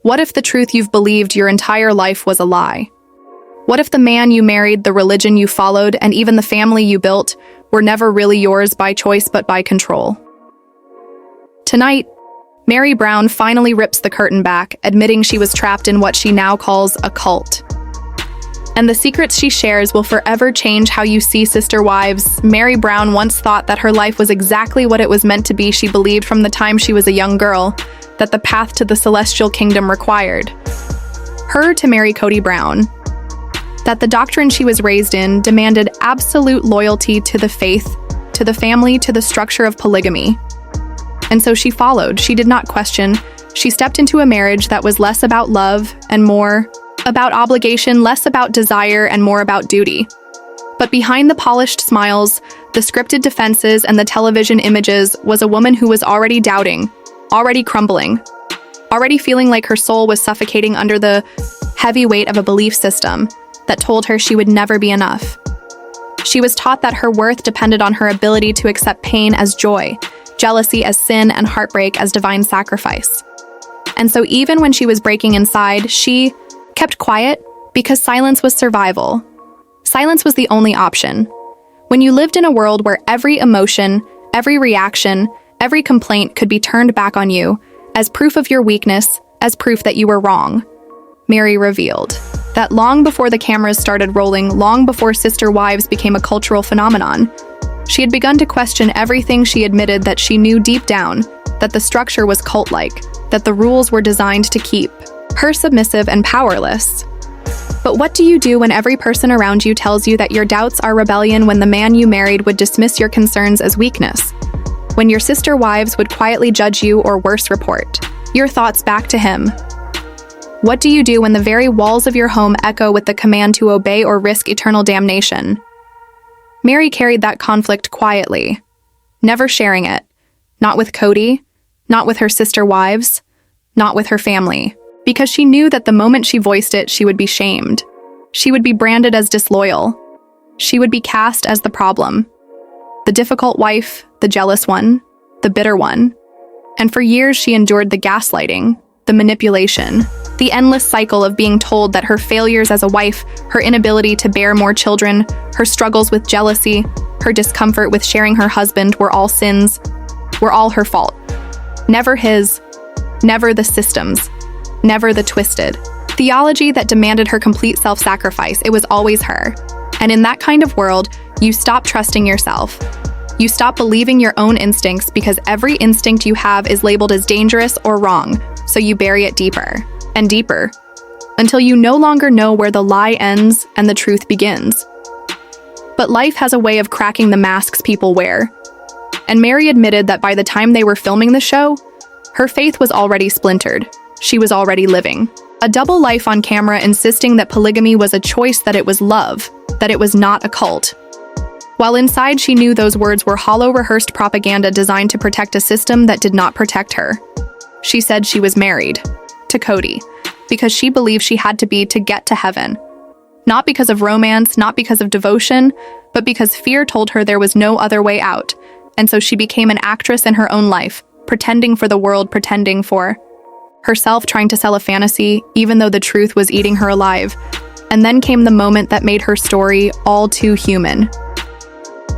What if the truth you've believed your entire life was a lie? What if the man you married, the religion you followed, and even the family you built were never really yours by choice but by control? Tonight, Meri Brown finally rips the curtain back, admitting she was trapped in what she now calls a cult. And the secrets she shares will forever change how you see sister wives. Meri Brown once thought that her life was exactly what it was meant to be. She believed from the time she was a young girl that the path to the celestial kingdom required her to marry Cody Brown, that the doctrine she was raised in demanded absolute loyalty to the faith, to the family, to the structure of polygamy. And so she followed. She did not question. She stepped into a marriage that was less about love and more about obligation, less about desire and more about duty. But behind the polished smiles, the scripted defenses, and the television images was a woman who was already doubting, already crumbling, already feeling like her soul was suffocating under the heavy weight of a belief system that told her she would never be enough. She was taught that her worth depended on her ability to accept pain as joy, jealousy as sin, and heartbreak as divine sacrifice. And so even when she was breaking inside, she kept quiet because silence was survival. Silence was the only option. When you lived in a world where every emotion, every reaction, every complaint could be turned back on you as proof of your weakness, as proof that you were wrong, Meri revealed that long before the cameras started rolling, long before sister wives became a cultural phenomenon, she had begun to question everything. She admitted that she knew deep down that the structure was cult-like, that the rules were designed to keep her submissive and powerless. But what do you do when every person around you tells you that your doubts are rebellion, when the man you married would dismiss your concerns as weakness, when your sister wives would quietly judge you or worse, report your thoughts back to him? What do you do when the very walls of your home echo with the command to obey or risk eternal damnation? Meri carried that conflict quietly, never sharing it, not with Cody, not with her sister wives, not with her family, because she knew that the moment she voiced it, she would be shamed. She would be branded as disloyal. She would be cast as the problem, the difficult wife, the jealous one, the bitter one. And for years she endured the gaslighting, the manipulation, the endless cycle of being told that her failures as a wife, her inability to bear more children, her struggles with jealousy, her discomfort with sharing her husband were all sins, were all her fault. Never his, never the system's, never the twisted theology that demanded her complete self-sacrifice. It was always her. And in that kind of world, you stop trusting yourself. You stop believing your own instincts because every instinct you have is labeled as dangerous or wrong, so you bury it deeper and deeper until you no longer know where the lie ends and the truth begins. But life has a way of cracking the masks people wear. And Meri admitted that by the time they were filming the show, her faith was already splintered. She was already living a double life on camera, insisting that polygamy was a choice, that it was love, that it was not a cult. While inside she knew those words were hollow, rehearsed propaganda designed to protect a system that did not protect her. She said she was married to Cody because she believed she had to be to get to heaven. Not because of romance, not because of devotion, but because fear told her there was no other way out. And so she became an actress in her own life, pretending for the world, pretending for herself, trying to sell a fantasy, even though the truth was eating her alive. And then came the moment that made her story all too human.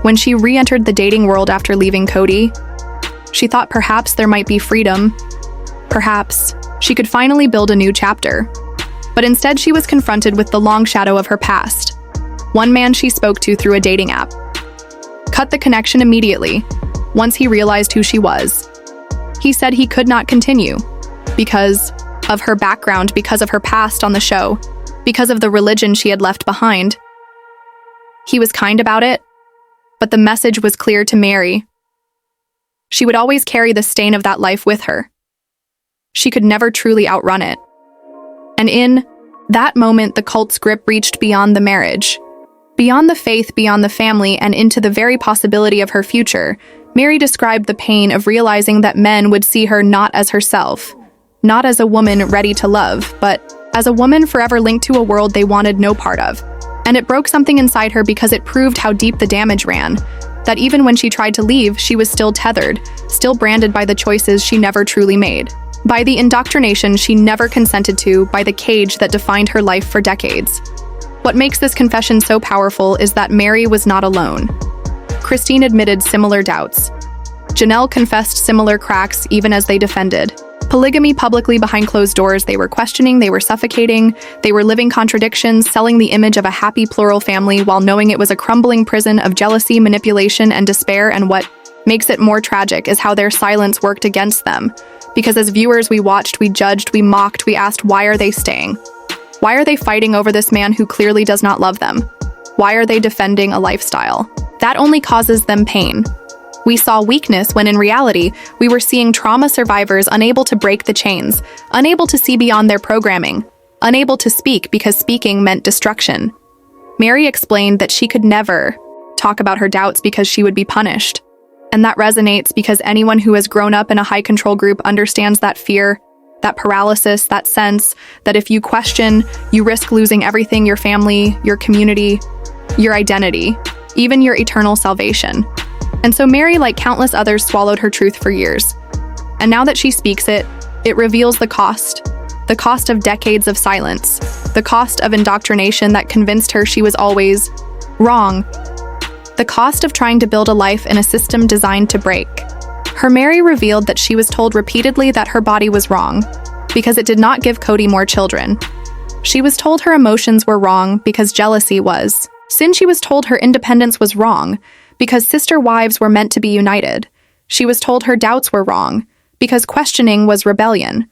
When she re-entered the dating world after leaving Cody, she thought perhaps there might be freedom. Perhaps she could finally build a new chapter. But instead she was confronted with the long shadow of her past. One man she spoke to through a dating app cut the connection immediately once he realized who she was. He said he could not continue because of her background, because of her past on the show, because of the religion she had left behind. He was kind about it, but the message was clear to Meri. She would always carry the stain of that life with her. She could never truly outrun it. And in that moment, the cult's grip reached beyond the marriage, beyond the faith, beyond the family, and into the very possibility of her future. Meri described the pain of realizing that men would see her not as herself, not as a woman ready to love, but as a woman forever linked to a world they wanted no part of. And it broke something inside her because it proved how deep the damage ran, that even when she tried to leave, she was still tethered, still branded by the choices she never truly made. by the indoctrination she never consented to, by the cage that defined her life for decades. What makes this confession so powerful is that Meri was not alone. Christine admitted similar doubts. Janelle confessed similar cracks even as they defended. Polygamy publicly behind closed doors, they were questioning, they were suffocating, they were living contradictions, selling the image of a happy plural family while knowing it was a crumbling prison of jealousy, manipulation, and despair. And what makes it more tragic is how their silence worked against them. Because as viewers, we watched, we judged, we mocked, we asked, why are they staying? Why are they fighting over this man who clearly does not love them? Why are they defending a lifestyle that only causes them pain? We saw weakness when in reality, we were seeing trauma survivors unable to break the chains, unable to see beyond their programming, unable to speak because speaking meant destruction. Meri explained that she could never talk about her doubts because she would be punished. And that resonates because anyone who has grown up in a high-control group understands that fear, that paralysis, that sense that if you question, you risk losing everything: your family, your community, your identity, even your eternal salvation. And so Meri, like countless others, swallowed her truth for years. And now that she speaks it, it reveals the cost of decades of silence, the cost of indoctrination that convinced her she was always wrong, the cost of trying to build a life in a system designed to break. Her Meri revealed that she was told repeatedly that her body was wrong because it did not give Cody more children. She was told her emotions were wrong because jealousy was sin. She was told her independence was wrong because sister wives were meant to be united. She was told her doubts were wrong because questioning was rebellion.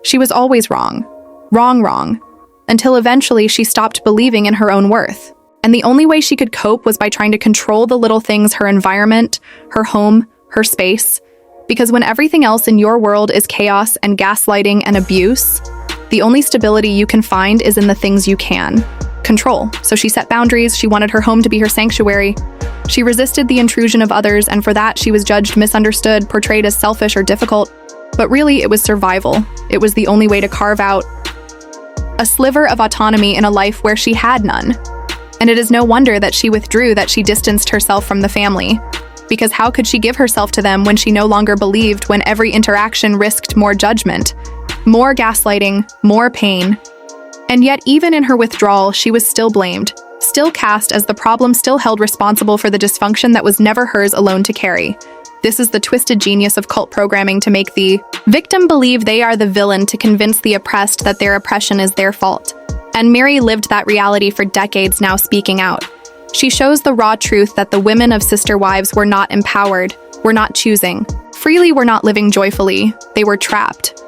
She was always wrong, until eventually she stopped believing in her own worth. And the only way she could cope was by trying to control the little things: her environment, her home, her space. Because when everything else in your world is chaos and gaslighting and abuse, the only stability you can find is in the things you can control. So she set boundaries. She wanted her home to be her sanctuary. She resisted the intrusion of others, and for that she was judged, misunderstood, portrayed as selfish or difficult. But really, it was survival. It was the only way to carve out a sliver of autonomy in a life where she had none. And it is no wonder that she withdrew, that she distanced herself from the family. Because how could she give herself to them when she no longer believed, when every interaction risked more judgment, more gaslighting, more pain? And yet, even in her withdrawal, she was still blamed, still cast as the problem, still held responsible for the dysfunction that was never hers alone to carry. This is the twisted genius of cult programming, to make the victim believe they are the villain, to convince the oppressed that their oppression is their fault. And Meri lived that reality for decades now, speaking out. She shows the raw truth that the women of sister wives were not empowered, were not choosing freely, were not living joyfully, they were trapped.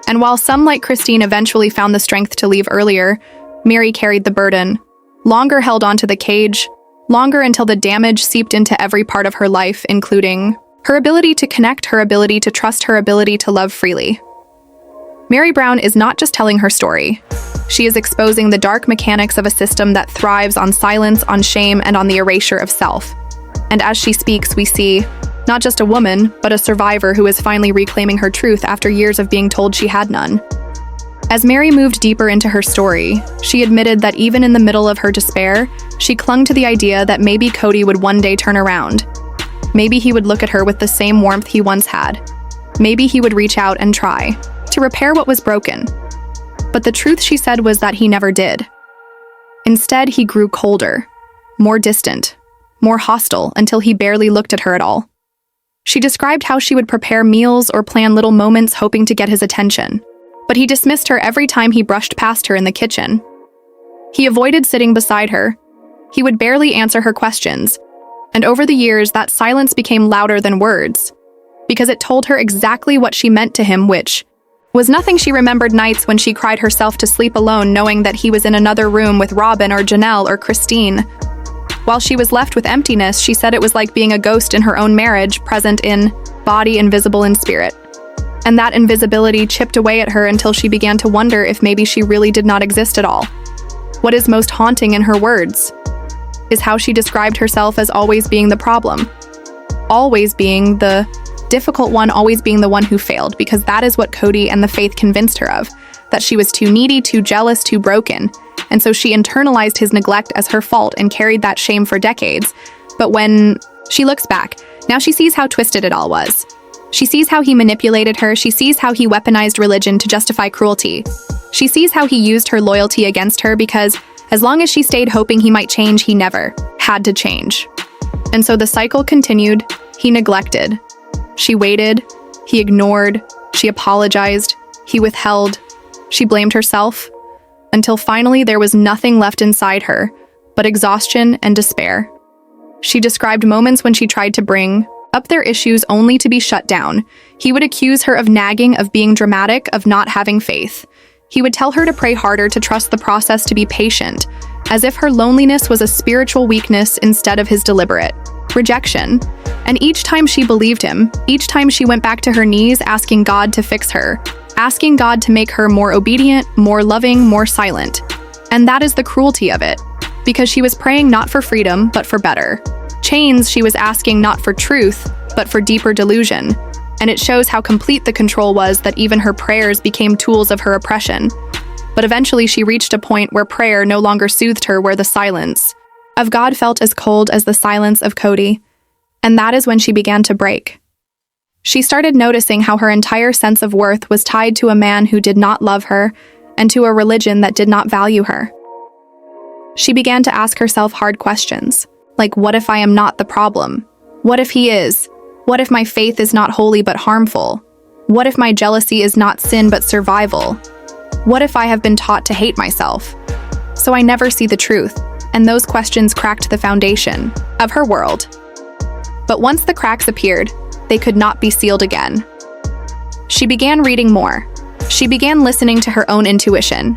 And while some, like Christine, eventually found the strength to leave earlier, Meri carried the burden, longer held onto the cage, longer until the damage seeped into every part of her life, including her ability to connect, her ability to trust, her ability to love freely. Meri Brown is not just telling her story. She is exposing the dark mechanics of a system that thrives on silence, on shame, and on the erasure of self. And as she speaks, we see not just a woman, but a survivor who is finally reclaiming her truth after years of being told she had none. As Meri moved deeper into her story, she admitted that even in the middle of her despair, she clung to the idea that maybe Cody would one day turn around. Maybe he would look at her with the same warmth he once had. Maybe he would reach out and try to repair what was broken. But the truth, she said, was that he never did. Instead, he grew colder, more distant, more hostile, until he barely looked at her at all. She described how she would prepare meals or plan little moments hoping to get his attention, but he dismissed her every time he brushed past her in the kitchen. He avoided sitting beside her. He would barely answer her questions, and over the years, that silence became louder than words, because it told her exactly what she meant to him, which was nothing. She remembered nights when she cried herself to sleep alone, knowing that he was in another room with Robyn or Janelle or Christine. While she was left with emptiness, she said it was like being a ghost in her own marriage, present in body, invisible in spirit. And that invisibility chipped away at her until she began to wonder if maybe she really did not exist at all. What is most haunting in her words is how she described herself as always being the problem, always being the difficult one, always being the one who failed, because that is what Cody and the faith convinced her of, that she was too needy, too jealous, too broken. And so she internalized his neglect as her fault and carried that shame for decades. But when she looks back, now she sees how twisted it all was. She sees how he manipulated her. She sees how he weaponized religion to justify cruelty. She sees how he used her loyalty against her because as long as she stayed hoping he might change, he never had to change. And so the cycle continued. He neglected. She waited. He ignored. She apologized. He withheld. She blamed herself. Until finally there was nothing left inside her but exhaustion and despair. She described moments when she tried to bring up their issues only to be shut down. He would accuse her of nagging, of being dramatic, of not having faith. He would tell her to pray harder, to trust the process, to be patient, as if her loneliness was a spiritual weakness instead of his deliberate rejection. And each time she believed him, each time she went back to her knees asking God to fix her, asking God to make her more obedient, more loving, more silent. And that is the cruelty of it, because she was praying not for freedom, but for better. Chains, she was asking not for truth, but for deeper delusion. And it shows how complete the control was that even her prayers became tools of her oppression. But eventually she reached a point where prayer no longer soothed her, where the silence of God felt as cold as the silence of Cody. And that is when she began to break. She started noticing how her entire sense of worth was tied to a man who did not love her and to a religion that did not value her. She began to ask herself hard questions, like, what if I am not the problem? What if he is? What if my faith is not holy but harmful? What if my jealousy is not sin but survival? What if I have been taught to hate myself? So I never see the truth, and those questions cracked the foundation of her world. But once the cracks appeared, they could not be sealed again. She began reading more. She began listening to her own intuition.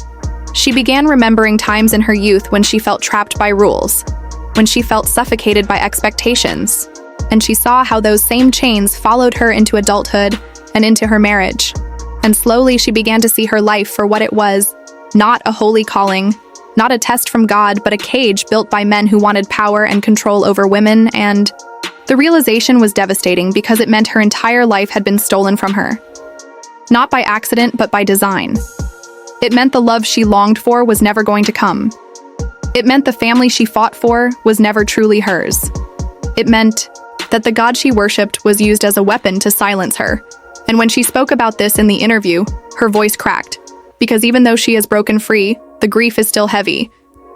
She began remembering times in her youth when she felt trapped by rules, when she felt suffocated by expectations, and she saw how those same chains followed her into adulthood and into her marriage. And slowly she began to see her life for what it was, not a holy calling, not a test from God, but a cage built by men who wanted power and control over women. And the realization was devastating because it meant her entire life had been stolen from her. Not by accident, but by design. It meant the love she longed for was never going to come. It meant the family she fought for was never truly hers. It meant that the God she worshipped was used as a weapon to silence her. And when she spoke about this in the interview, her voice cracked. Because even though she has broken free, the grief is still heavy.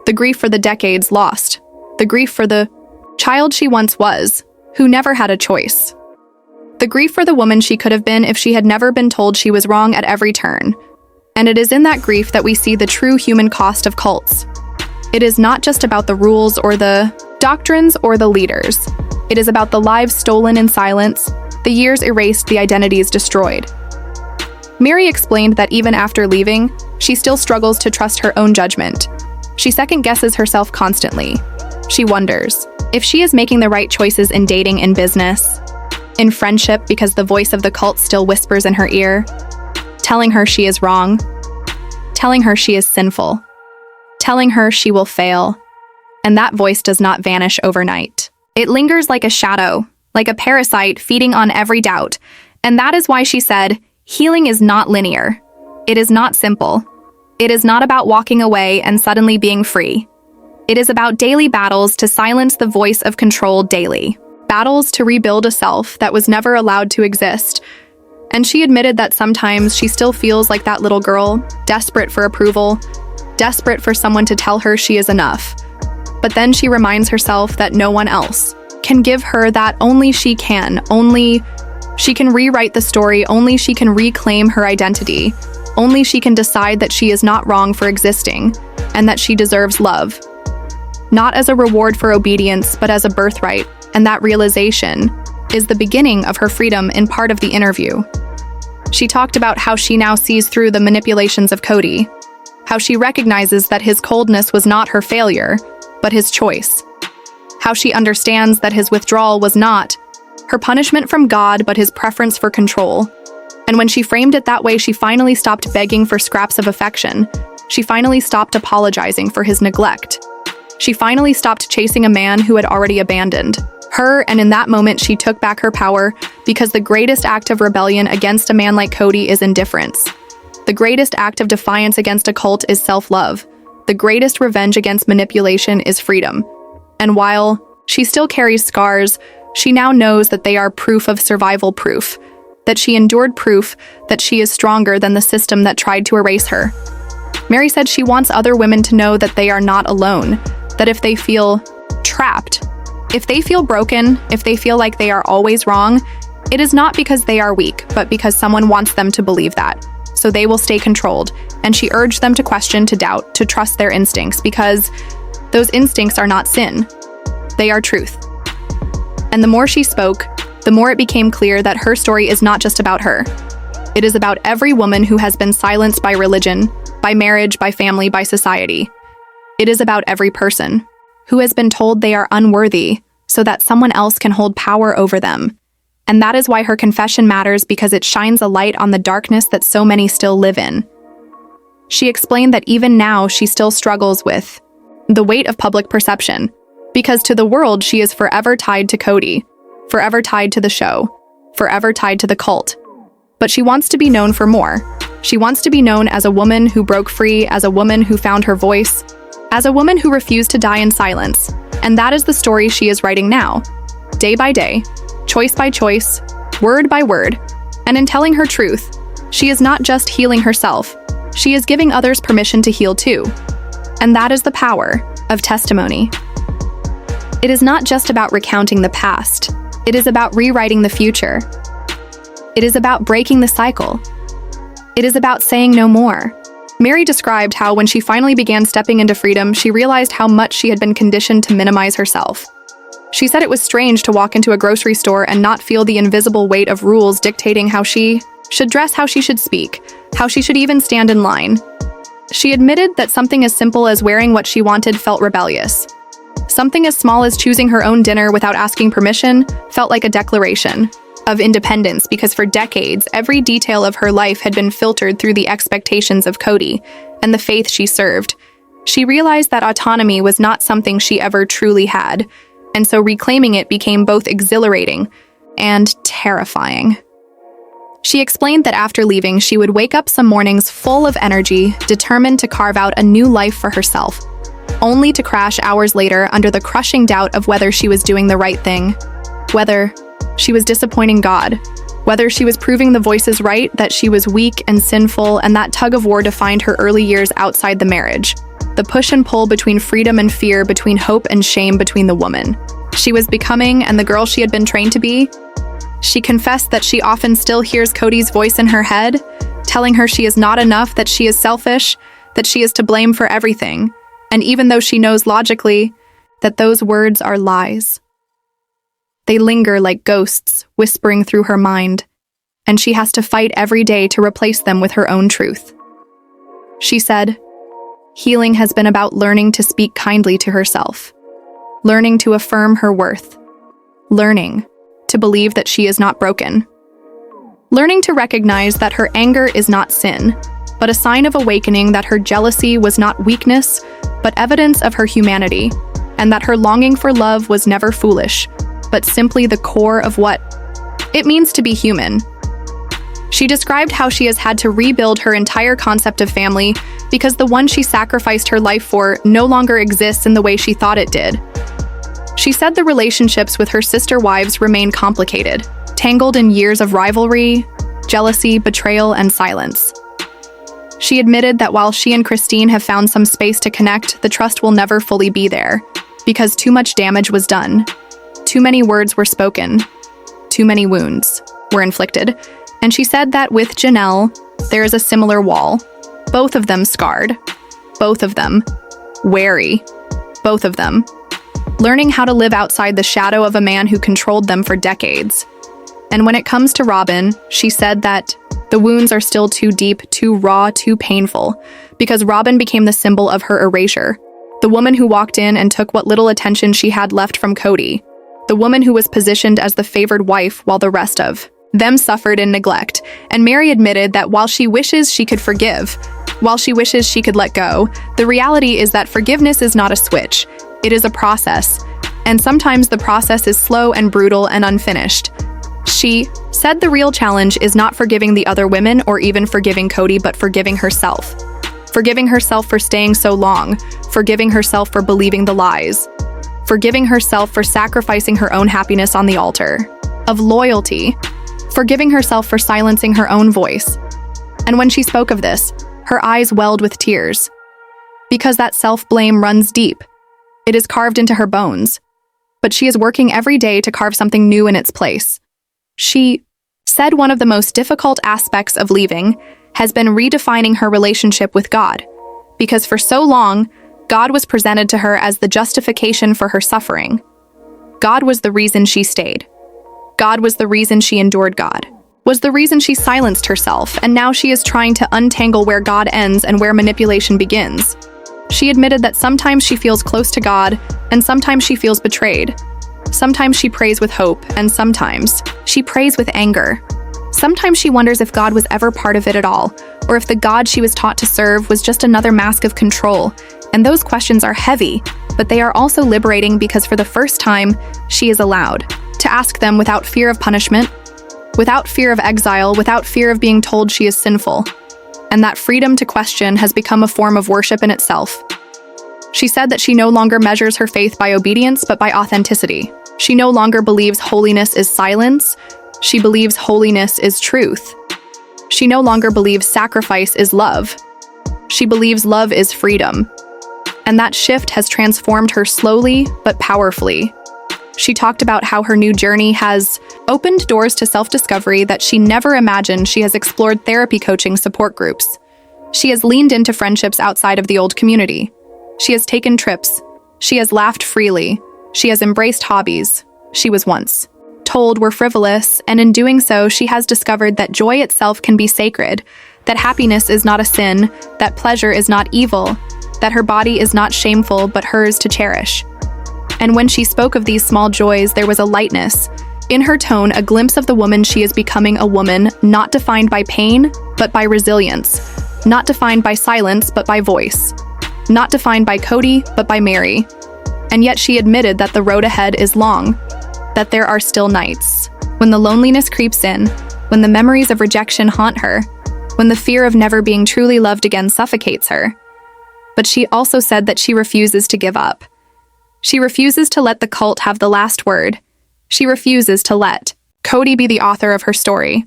The grief for the decades lost. The grief for the child she once was, who never had a choice. The grief for the woman she could have been if she had never been told she was wrong at every turn. And it is in that grief that we see the true human cost of cults. It is not just about the rules or the doctrines or the leaders. It is about the lives stolen in silence, the years erased, the identities destroyed. Meri explained that even after leaving, she still struggles to trust her own judgment. She second-guesses herself constantly. She wonders if she is making the right choices in dating and business, in friendship, because the voice of the cult still whispers in her ear, telling her she is wrong, telling her she is sinful, telling her she will fail. And that voice does not vanish overnight. It lingers like a shadow, like a parasite feeding on every doubt. And that is why she said, healing is not linear. It is not simple. It is not about walking away and suddenly being free. It is about daily battles to silence the voice of control daily. Battles to rebuild a self that was never allowed to exist. And she admitted that sometimes she still feels like that little girl, desperate for approval, desperate for someone to tell her she is enough. But then she reminds herself that no one else can give her that. Only she can. Only she can rewrite the story. Only she can reclaim her identity. Only she can decide that she is not wrong for existing and that she deserves love. Not as a reward for obedience, but as a birthright. And that realization is the beginning of her freedom in part of the interview. She talked about how she now sees through the manipulations of Cody, how she recognizes that his coldness was not her failure, but his choice, how she understands that his withdrawal was not her punishment from God, but his preference for control. And when she framed it that way, she finally stopped begging for scraps of affection. She finally stopped apologizing for his neglect. She finally stopped chasing a man who had already abandoned her, and in that moment she took back her power, because the greatest act of rebellion against a man like Cody is indifference. The greatest act of defiance against a cult is self-love. The greatest revenge against manipulation is freedom. And while she still carries scars, she now knows that they are proof of survival, proof that she endured proof that she is stronger than the system that tried to erase her. Meri said she wants other women to know that they are not alone, that if they feel trapped, if they feel broken, if they feel like they are always wrong, it is not because they are weak, but because someone wants them to believe that. So they will stay controlled, and she urged them to question, to doubt, to trust their instincts, because those instincts are not sin. They are truth. And the more she spoke, the more it became clear that her story is not just about her. It is about every woman who has been silenced by religion, by marriage, by family, by society. It is about every person who has been told they are unworthy so that someone else can hold power over them. And that is why her confession matters, because it shines a light on the darkness that so many still live in. She explained that even now she still struggles with the weight of public perception, because to the world she is forever tied to Cody, forever tied to the show, forever tied to the cult. But she wants to be known for more. She wants to be known as a woman who broke free, as a woman who found her voice, as a woman who refused to die in silence. And that is the story she is writing now, day by day, choice by choice, word by word. And in telling her truth, she is not just healing herself, she is giving others permission to heal too. And that is the power of testimony. It is not just about recounting the past, it is about rewriting the future. It is about breaking the cycle. It is about saying no more. Meri described how when she finally began stepping into freedom, she realized how much she had been conditioned to minimize herself. She said it was strange to walk into a grocery store and not feel the invisible weight of rules dictating how she should dress, how she should speak, how she should even stand in line. She admitted that something as simple as wearing what she wanted felt rebellious. Something as small as choosing her own dinner without asking permission felt like a declaration of independence, because for decades, every detail of her life had been filtered through the expectations of Cody and the faith she served. She realized that autonomy was not something she ever truly had, and so reclaiming it became both exhilarating and terrifying. She explained that after leaving, she would wake up some mornings full of energy, determined to carve out a new life for herself, only to crash hours later under the crushing doubt of whether she was doing the right thing, whether she was disappointing God, whether she was proving the voices right, that she was weak and sinful, and that tug of war defined her early years outside the marriage. The push and pull between freedom and fear, between hope and shame, between the woman she was becoming and the girl she had been trained to be. She confessed that she often still hears Cody's voice in her head, telling her she is not enough, that she is selfish, that she is to blame for everything. And even though she knows logically that those words are lies, they linger like ghosts whispering through her mind, and she has to fight every day to replace them with her own truth. She said, "Healing has been about learning to speak kindly to herself, learning to affirm her worth, learning to believe that she is not broken, learning to recognize that her anger is not sin, but a sign of awakening, that her jealousy was not weakness, but evidence of her humanity, and that her longing for love was never foolish, but simply the core of what it means to be human." She described how she has had to rebuild her entire concept of family because the one she sacrificed her life for no longer exists in the way she thought it did. She said the relationships with her sister wives remain complicated, tangled in years of rivalry, jealousy, betrayal, and silence. She admitted that while she and Christine have found some space to connect, the trust will never fully be there, because too much damage was done. Too many words were spoken. Too many wounds were inflicted. And she said that with Janelle, there is a similar wall. Both of them scarred. Both of them wary. Both of them learning how to live outside the shadow of a man who controlled them for decades. And when it comes to Robyn, she said that the wounds are still too deep, too raw, too painful, because Robyn became the symbol of her erasure. The woman who walked in and took what little attention she had left from Cody. The woman who was positioned as the favored wife while the rest of them suffered in neglect. And Meri admitted that while she wishes she could forgive, while she wishes she could let go, the reality is that forgiveness is not a switch. It is a process. And sometimes the process is slow and brutal and unfinished. She said the real challenge is not forgiving the other women or even forgiving Cody, but forgiving herself. Forgiving herself for staying so long, forgiving herself for believing the lies, forgiving herself for sacrificing her own happiness on the altar of loyalty, forgiving herself for silencing her own voice. And when she spoke of this, her eyes welled with tears. Because that self-blame runs deep. It is carved into her bones. But she is working every day to carve something new in its place. She said one of the most difficult aspects of leaving has been redefining her relationship with God. Because for so long, God was presented to her as the justification for her suffering. God was the reason she stayed. God was the reason she endured. God was the reason she silenced herself, and now she is trying to untangle where God ends and where manipulation begins. She admitted that sometimes she feels close to God, and sometimes she feels betrayed. Sometimes she prays with hope, and sometimes she prays with anger. Sometimes she wonders if God was ever part of it at all, or if the God she was taught to serve was just another mask of control. And those questions are heavy, but they are also liberating because for the first time, she is allowed to ask them without fear of punishment, without fear of exile, without fear of being told she is sinful. And that freedom to question has become a form of worship in itself. She said that she no longer measures her faith by obedience, but by authenticity. She no longer believes holiness is silence. She believes holiness is truth. She no longer believes sacrifice is love. She believes love is freedom. And that shift has transformed her slowly but powerfully. She talked about how her new journey has opened doors to self-discovery that she never imagined. She has explored therapy, coaching, support groups. She has leaned into friendships outside of the old community. She has taken trips. She has laughed freely. She has embraced hobbies she was once told were frivolous, and in doing so, she has discovered that joy itself can be sacred, that happiness is not a sin, that pleasure is not evil, that her body is not shameful but hers to cherish. And when she spoke of these small joys, there was a lightness in her tone, a glimpse of the woman she is becoming, a woman not defined by pain, but by resilience, not defined by silence, but by voice, not defined by Cody, but by Meri. And yet she admitted that the road ahead is long, that there are still nights when the loneliness creeps in, when the memories of rejection haunt her, when the fear of never being truly loved again suffocates her. But she also said that she refuses to give up. She refuses to let the cult have the last word. She refuses to let Cody be the author of her story.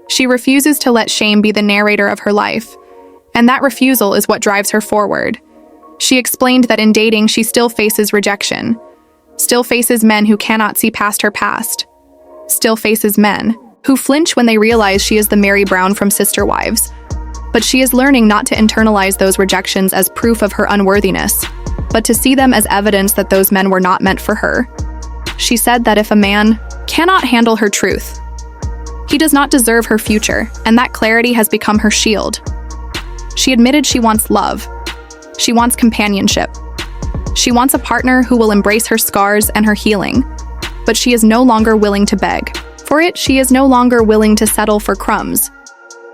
She refuses to let shame be the narrator of her life. And that refusal is what drives her forward. She explained that in dating, she still faces rejection, still faces men who cannot see past her past, still faces men who flinch when they realize she is the Meri Brown from Sister Wives. But she is learning not to internalize those rejections as proof of her unworthiness, but to see them as evidence that those men were not meant for her. She said that if a man cannot handle her truth, he does not deserve her future, and that clarity has become her shield. She admitted she wants love. She wants companionship. She wants a partner who will embrace her scars and her healing. But she is no longer willing to beg for it. She is no longer willing to settle for crumbs.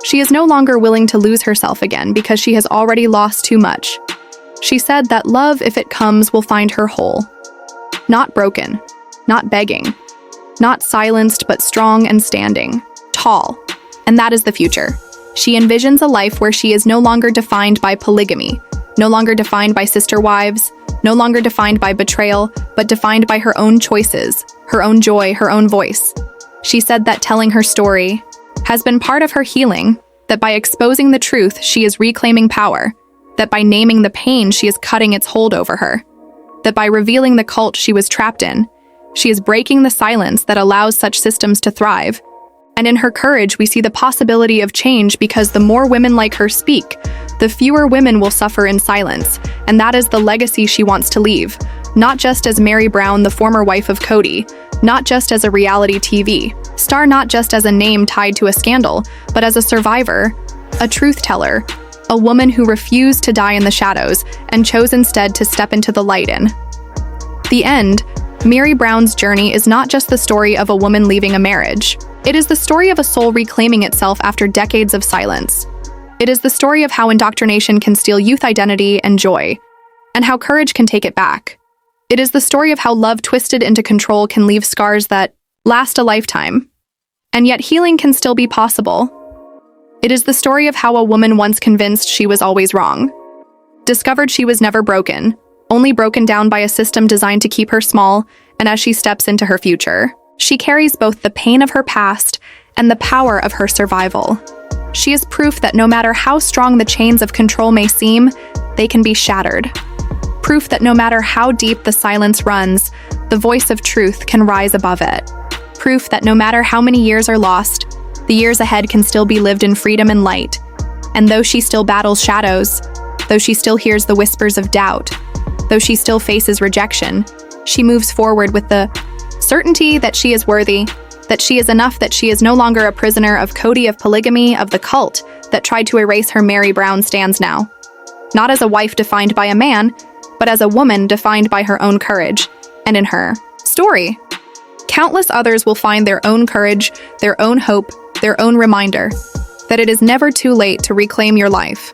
She is no longer willing to lose herself again because she has already lost too much. She said that love, if it comes, will find her whole. Not broken, not begging, not silenced, but strong and standing, tall. And that is the future. She envisions a life where she is no longer defined by polygamy, no longer defined by sister wives, no longer defined by betrayal, but defined by her own choices, her own joy, her own voice. She said that telling her story has been part of her healing, that by exposing the truth, she is reclaiming power, that by naming the pain, she is cutting its hold over her, that by revealing the cult she was trapped in, she is breaking the silence that allows such systems to thrive. And in her courage, we see the possibility of change because the more women like her speak, the fewer women will suffer in silence, and that is the legacy she wants to leave, not just as Meri Brown, the former wife of Cody, not just as a reality TV star, not just as a name tied to a scandal, but as a survivor, a truth teller, a woman who refused to die in the shadows and chose instead to step into the light. In the end, Meri Brown's journey is not just the story of a woman leaving a marriage. It is the story of a soul reclaiming itself after decades of silence. It is the story of how indoctrination can steal youth identity and joy, and how courage can take it back. It is the story of how love twisted into control can leave scars that last a lifetime, and yet healing can still be possible. It is the story of how a woman once convinced she was always wrong, discovered she was never broken, only broken down by a system designed to keep her small, and as she steps into her future, she carries both the pain of her past and the power of her survival. She is proof that no matter how strong the chains of control may seem, they can be shattered. Proof that no matter how deep the silence runs, the voice of truth can rise above it. Proof that no matter how many years are lost, the years ahead can still be lived in freedom and light. And though she still battles shadows, though she still hears the whispers of doubt, though she still faces rejection, she moves forward with the certainty that she is worthy, that she is enough, that she is no longer a prisoner of Cody, of polygamy, of the cult that tried to erase her. Meri Brown stands now, not as a wife defined by a man, but as a woman defined by her own courage. And in her story, countless others will find their own courage, their own hope, their own reminder that it is never too late to reclaim your life.